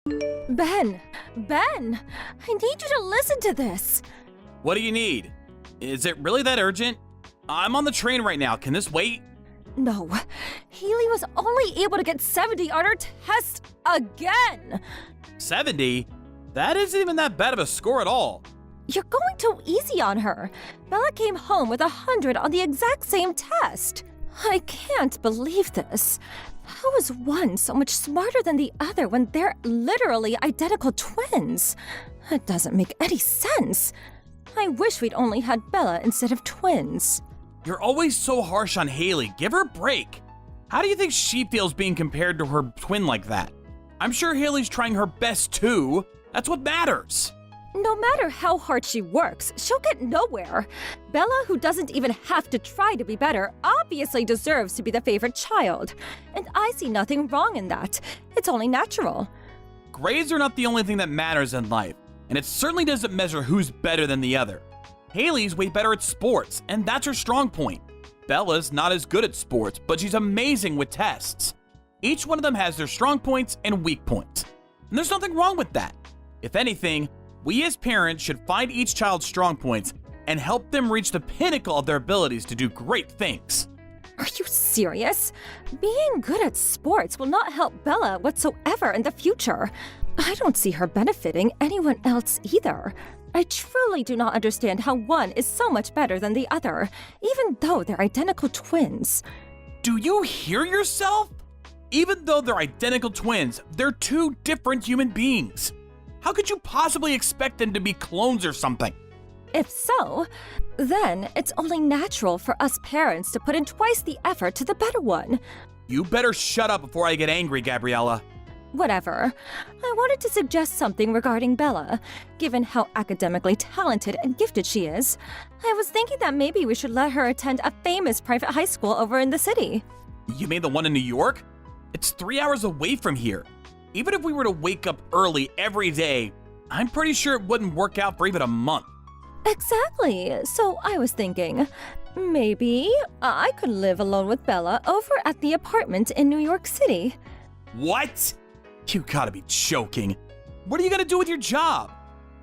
Ben! Ben! I need you to listen to this! What do you need? Is it really that urgent? I'm on the train right now. Can this wait? No. Haley was only able to get 70 on her test again! 70? That isn't even that bad of a score at all. You're going too easy on her. Bella came home with 100 on the exact same test. I can't believe this. How is one so much smarter than the other when they're literally identical twins? It doesn't make any sense. I wish we'd only had Bella instead of twins. You're always so harsh on Haley. Give her a break. How do you think she feels being compared to her twin like that? I'm sure Haley's trying her best too. That's what matters. No matter how hard she works, she'll get nowhere. Bella, who doesn't even have to try to be better, obviously deserves to be the favorite child. And I see nothing wrong in that. It's only natural. Grades are not the only thing that matters in life, and it certainly doesn't measure who's better than the other. Haley's way better at sports, and that's her strong point. Bella's not as good at sports, but she's amazing with tests. Each one of them has their strong points and weak points. And there's nothing wrong with that. If anything, we as parents should find each child's strong points and help them reach the pinnacle of their abilities to do great things. Are you serious? Being good at sports will not help Bella whatsoever in the future. I don't see her benefiting anyone else either. I truly do not understand how one is so much better than the other, even though they're identical twins. Do you hear yourself? Even though they're identical twins, they're two different human beings. How could you possibly expect them to be clones or something? If so, then it's only natural for us parents to put in twice the effort to the better one. You better shut up before I get angry, Gabriella. Whatever. I wanted to suggest something regarding Bella. Given how academically talented and gifted she is, I was thinking that maybe we should let her attend a famous private high school over in the city. You mean the one in New York? It's 3 hours away from here. Even if we were to wake up early every day, I'm pretty sure it wouldn't work out for even a month. Exactly. So I was thinking, maybe I could live alone with Bella over at the apartment in New York City. What? You gotta be joking. What are you gonna do with your job?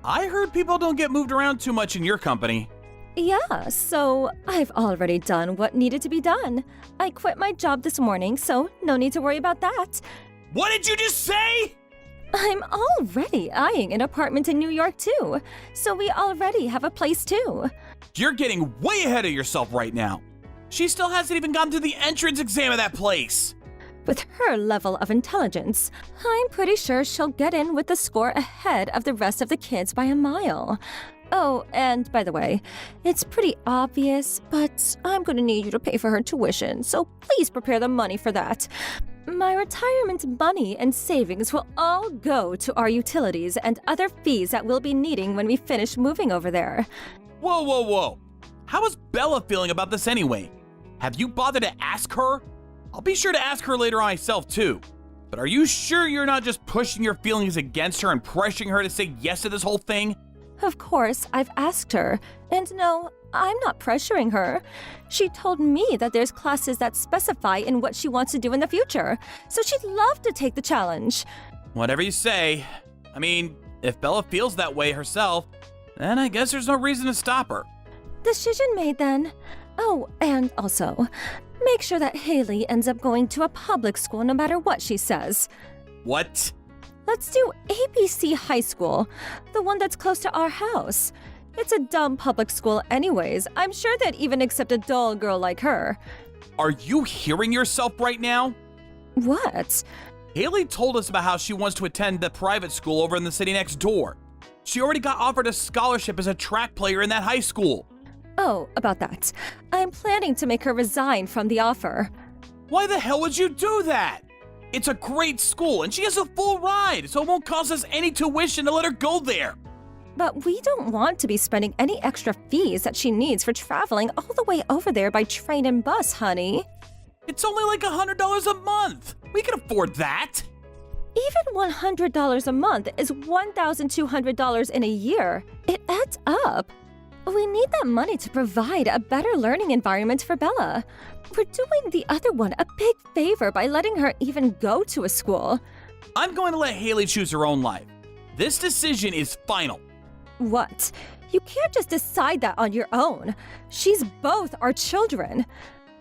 I heard people don't get moved around too much in your company. Yeah, so I've already done what needed to be done. I quit my job this morning, so no need to worry about that. What did you just say? I'm already eyeing an apartment in New York too, so we already have a place too. You're getting way ahead of yourself right now. She still hasn't even gotten to the entrance exam of that place. With her level of intelligence, I'm pretty sure she'll get in with the score ahead of the rest of the kids by a mile. Oh, and by the way, it's pretty obvious, but I'm gonna need you to pay for her tuition, so please prepare the money for that. My retirement money and savings will all go to our utilities and other fees that we'll be needing when we finish moving over there. Whoa, whoa, whoa. How is Bella feeling about this anyway? Have you bothered to ask her? I'll be sure to ask her later on myself too. But are you sure you're not just pushing your feelings against her and pressuring her to say yes to this whole thing? Of course, I've asked her, and no, I'm not pressuring her. She told me that there's classes that specify in what she wants to do in the future, so she'd love to take the challenge. Whatever you say. I mean, if Bella feels that way herself, then I guess there's no reason to stop her. Decision made then. Oh, and also, make sure that Haley ends up going to a public school no matter what she says. What? Let's do ABC High School, the one that's close to our house. It's a dumb public school anyways. I'm sure they'd even accept a dull girl like her. Are you hearing yourself right now? What? Haley told us about how she wants to attend the private school over in the city next door. She already got offered a scholarship as a track player in that high school. Oh, about that. I'm planning to make her resign from the offer. Why the hell would you do that? It's a great school and she has a full ride, so it won't cost us any tuition to let her go there. But we don't want to be spending any extra fees that she needs for traveling all the way over there by train and bus, honey. It's only like $100 a month. We can afford that. Even $100 a month is $1,200 in a year. It adds up. We need that money to provide a better learning environment for Bella. We're doing the other one a big favor by letting her even go to a school. I'm going to let Haley choose her own life. This decision is final. What? You can't just decide that on your own. She's both our children.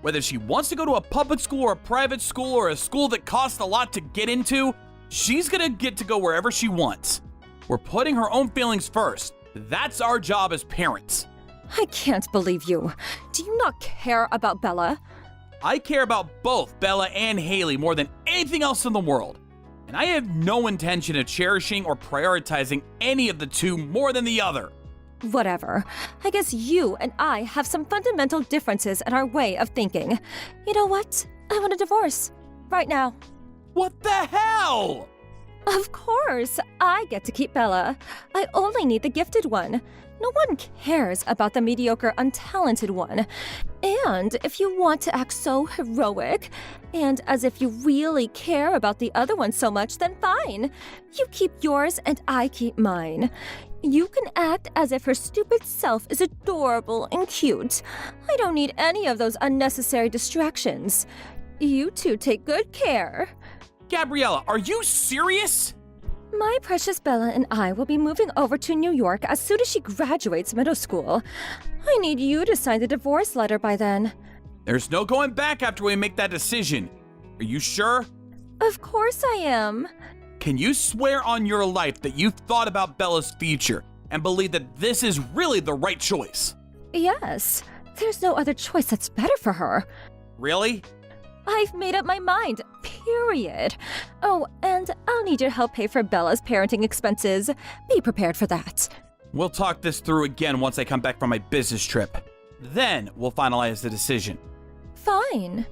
Whether she wants to go to a public school or a private school or a school that costs a lot to get into, she's gonna get to go wherever she wants. We're putting her own feelings first. That's our job as parents. I can't believe you. Do you not care about Bella? I care about both Bella and Haley more than anything else in the world. And I have no intention of cherishing or prioritizing any of the two more than the other. Whatever. I guess you and I have some fundamental differences in our way of thinking. You know what? I want a divorce. Right now. What the hell? Of course, I get to keep Bella. I only need the gifted one. No one cares about the mediocre, untalented one. And if you want to act so heroic, and as if you really care about the other one so much, then fine. You keep yours and I keep mine. You can act as if her stupid self is adorable and cute. I don't need any of those unnecessary distractions. You two take good care. Gabriella, are you serious? My precious Bella and I will be moving over to New York as soon as she graduates middle school. I need you to sign the divorce letter by then. There's no going back after we make that decision. Are you sure? Of course I am. Can you swear on your life that you've thought about Bella's future and believe that this is really the right choice? Yes. There's no other choice that's better for her. Really? I've made up my mind, period. Oh, and I'll need your help pay for Bella's parenting expenses. Be prepared for that. We'll talk this through again once I come back from my business trip. Then we'll finalize the decision. Fine.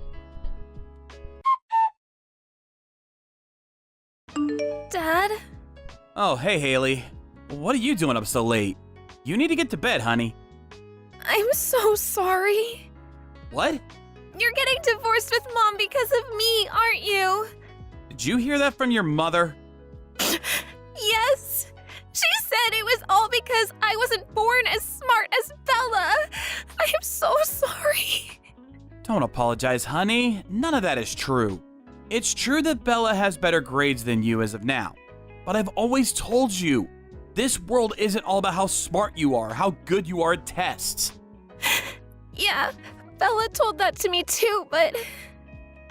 Dad? Oh, hey, Haley. What are you doing up so late? You need to get to bed, honey. I'm so sorry. What? You're getting divorced with Mom because of me, aren't you? Did you hear that from your mother? Yes. She said it was all because I wasn't born as smart as Bella. I am so sorry. Don't apologize, honey. None of that is true. It's true that Bella has better grades than you as of now. But I've always told you, this world isn't all about how smart you are, how good you are at tests. Yeah, Bella told that to me too, but...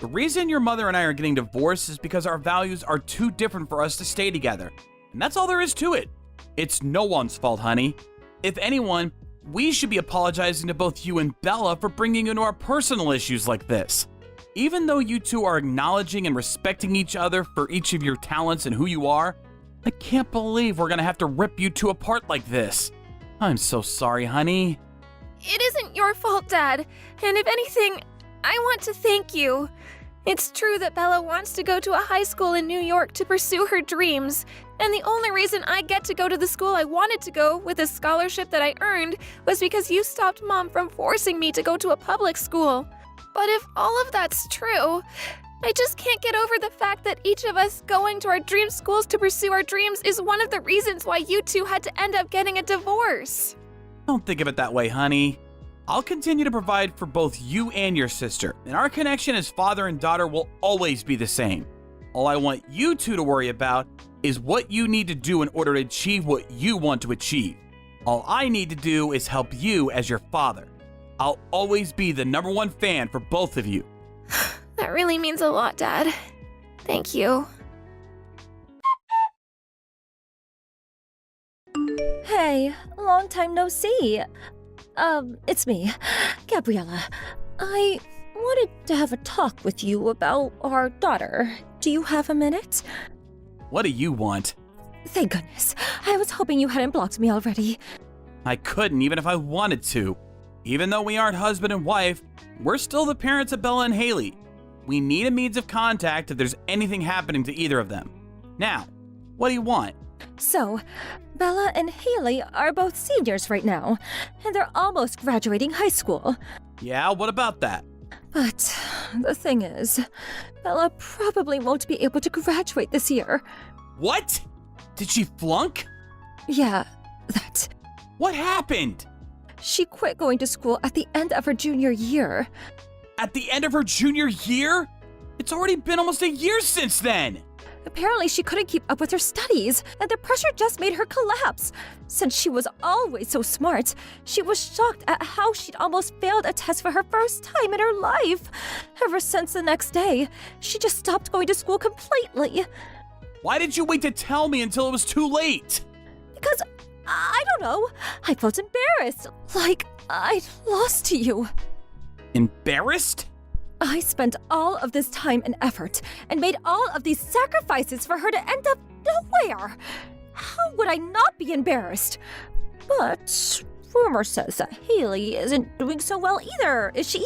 The reason your mother and I are getting divorced is because our values are too different for us to stay together. And that's all there is to it. It's no one's fault, honey. If anyone, we should be apologizing to both you and Bella for bringing you into our personal issues like this. Even though you two are acknowledging and respecting each other for each of your talents and who you are, I can't believe we're gonna have to rip you two apart like this. I'm so sorry, honey. It isn't your fault, Dad. And if anything, I want to thank you. It's true that Bella wants to go to a high school in New York to pursue her dreams. And the only reason I get to go to the school I wanted to go with a scholarship that I earned was because you stopped Mom from forcing me to go to a public school. But if all of that's true, I just can't get over the fact that each of us going to our dream schools to pursue our dreams is one of the reasons why you two had to end up getting a divorce. Don't think of it that way, honey. I'll continue to provide for both you and your sister, and our connection as father and daughter will always be the same. All I want you two to worry about is what you need to do in order to achieve what you want to achieve. All I need to do is help you as your father. I'll always be the #1 fan for both of you. That really means a lot, Dad. Thank you. Hey, long time no see. It's me, Gabriella. I wanted to have a talk with you about our daughter. Do you have a minute? What do you want? Thank goodness. I was hoping you hadn't blocked me already. I couldn't even if I wanted to. Even though we aren't husband and wife, we're still the parents of Bella and Haley. We need a means of contact if there's anything happening to either of them. Now, what do you want? So, Bella and Haley are both seniors right now, and they're almost graduating high school. Yeah, what about that? But the thing is, Bella probably won't be able to graduate this year. What? Did she flunk? Yeah, that. What happened? She quit going to school at the end of her junior year. At the end of her junior year? It's already been almost a year since then. Apparently, she couldn't keep up with her studies, and the pressure just made her collapse. Since she was always so smart, she was shocked at how she'd almost failed a test for her first time in her life. Ever since the next day, she just stopped going to school completely. Why did you wait to tell me until it was too late? Because, I don't know, I felt embarrassed, like I'd lost to you. Embarrassed? I spent all of this time and effort and made all of these sacrifices for her to end up nowhere. How would I not be embarrassed? But rumor says that Haley isn't doing so well either, is she?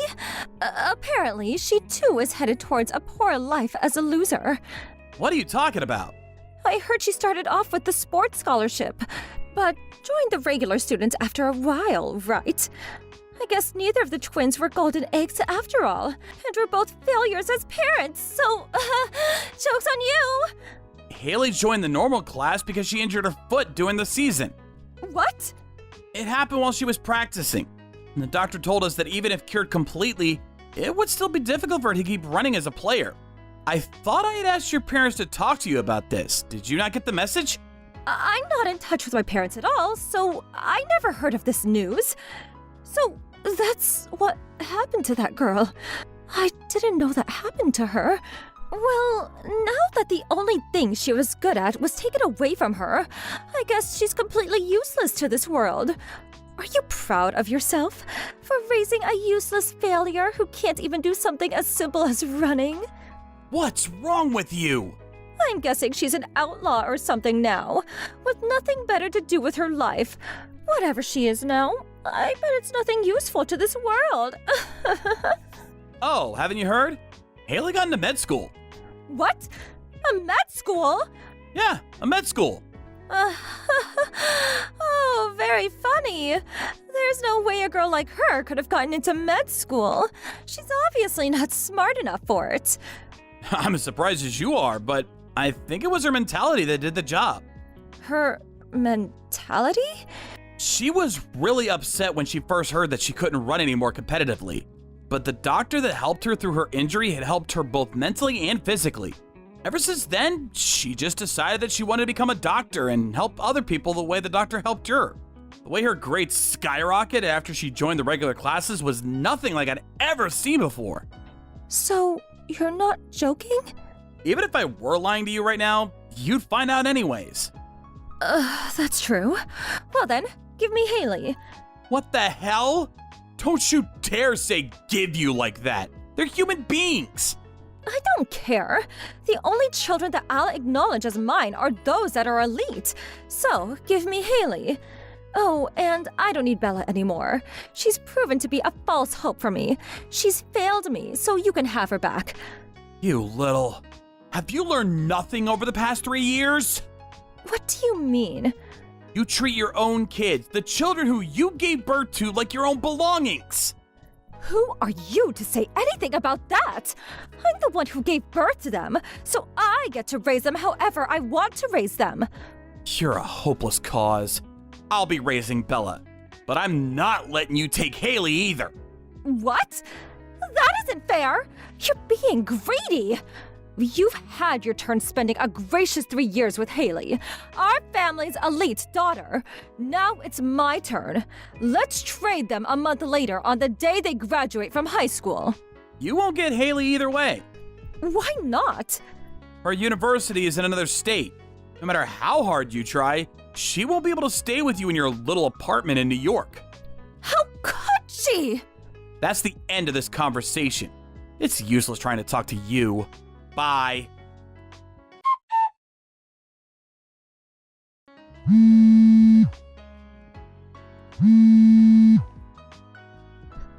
Apparently, she too is headed towards a poor life as a loser. What are you talking about? I heard she started off with the sports scholarship, but joined the regular students after a while, right? I guess neither of the twins were golden eggs after all, and we're both failures as parents, so, joke's on you! Haley joined the normal class because she injured her foot during the season. What? It happened while she was practicing. And the doctor told us that even if cured completely, it would still be difficult for her to keep running as a player. I thought I had asked your parents to talk to you about this. Did you not get the message? I'm not in touch with my parents at all, so I never heard of this news. So, that's what happened to that girl. I didn't know that happened to her. Well, now that the only thing she was good at was taken away from her, I guess she's completely useless to this world. Are you proud of yourself for raising a useless failure who can't even do something as simple as running? What's wrong with you? I'm guessing she's an outlaw or something now, with nothing better to do with her life. Whatever she is now, I bet it's nothing useful to this world. Oh, haven't you heard? Haley got into med school. What? A med school? Yeah, a med school. Oh, very funny. There's no way a girl like her could have gotten into med school. She's obviously not smart enough for it. I'm as surprised as you are, but I think it was her mentality that did the job. Her mentality? She was really upset when she first heard that she couldn't run anymore competitively. But the doctor that helped her through her injury had helped her both mentally and physically. Ever since then, she just decided that she wanted to become a doctor and help other people the way the doctor helped her. The way her grades skyrocketed after she joined the regular classes was nothing like I'd ever seen before. So, you're not joking? Even if I were lying to you right now, you'd find out anyways. That's true. Well then, give me Haley. What the hell? Don't you dare say give you like that. They're human beings. I don't care. The only children that I'll acknowledge as mine are those that are elite. So, give me Haley. Oh, and I don't need Bella anymore. She's proven to be a false hope for me. She's failed me, so you can have her back. You little... Have you learned nothing over the past 3 years? What do you mean? You treat your own kids, the children who you gave birth to, like your own belongings. Who are you to say anything about that? I'm the one who gave birth to them, so I get to raise them however I want to raise them. You're a hopeless cause. I'll be raising Bella, but I'm not letting you take Haley either. What? That isn't fair. You're being greedy. You've had your turn spending a gracious 3 years with Haley, our family's elite daughter. Now it's my turn. Let's trade them a month later on the day they graduate from high school. You won't get Haley either way. Why not? Her university is in another state. No matter how hard you try, she won't be able to stay with you in your little apartment in New York. How could she? That's the end of this conversation. It's useless trying to talk to you. Bye.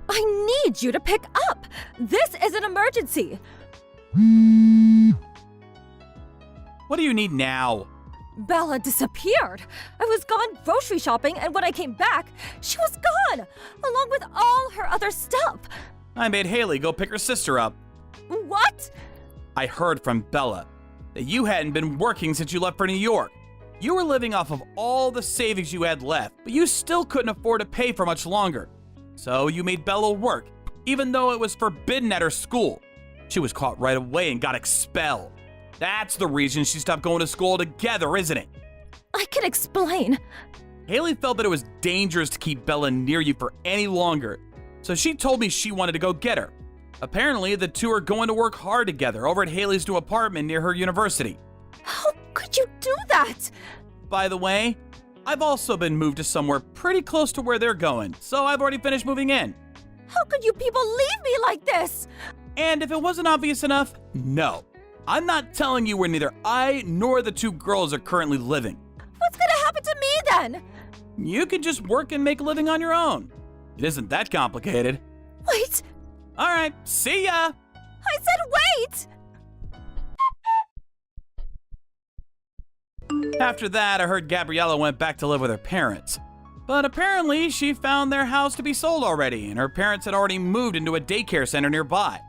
I need you to pick up. This is an emergency. What do you need now? Bella disappeared. I was gone grocery shopping, and when I came back, she was gone, along with all her other stuff. I made Haley go pick her sister up. What? I heard from Bella that you hadn't been working since you left for New York. You were living off of all the savings you had left, but you still couldn't afford to pay for much longer. So you made Bella work, even though it was forbidden at her school. She was caught right away and got expelled. That's the reason she stopped going to school together, isn't it? I can explain. Haley felt that it was dangerous to keep Bella near you for any longer, so she told me she wanted to go get her. Apparently, the two are going to work hard together over at Haley's new apartment near her university. How could you do that? By the way, I've also been moved to somewhere pretty close to where they're going, so I've already finished moving in. How could you people leave me like this? And if it wasn't obvious enough, no. I'm not telling you where neither I nor the two girls are currently living. What's gonna happen to me then? You can just work and make a living on your own. It isn't that complicated. Wait, All right, see ya! I said wait! After that, I heard Gabriella went back to live with her parents. But apparently, she found their house to be sold already, and her parents had already moved into a daycare center nearby.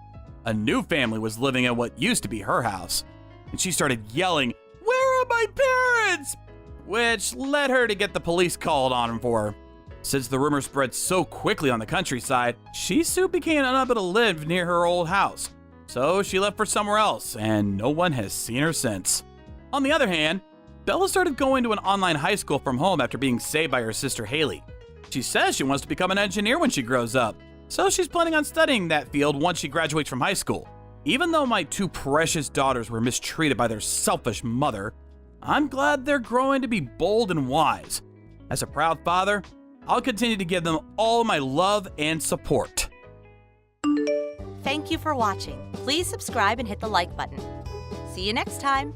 A new family was living at what used to be her house, and she started yelling, "Where are my parents?" Which led her to get the police called on them for her. Since the rumor spread so quickly on the countryside, she soon became unable to live near her old house. So she left for somewhere else, and no one has seen her since. On the other hand, Bella started going to an online high school from home after being saved by her sister Haley. She says she wants to become an engineer when she grows up, so she's planning on studying that field once she graduates from high school. Even though my two precious daughters were mistreated by their selfish mother, I'm glad they're growing to be bold and wise. As a proud father, I'll continue to give them all my love and support. Thank you for watching. Please subscribe and hit the like button. See you next time.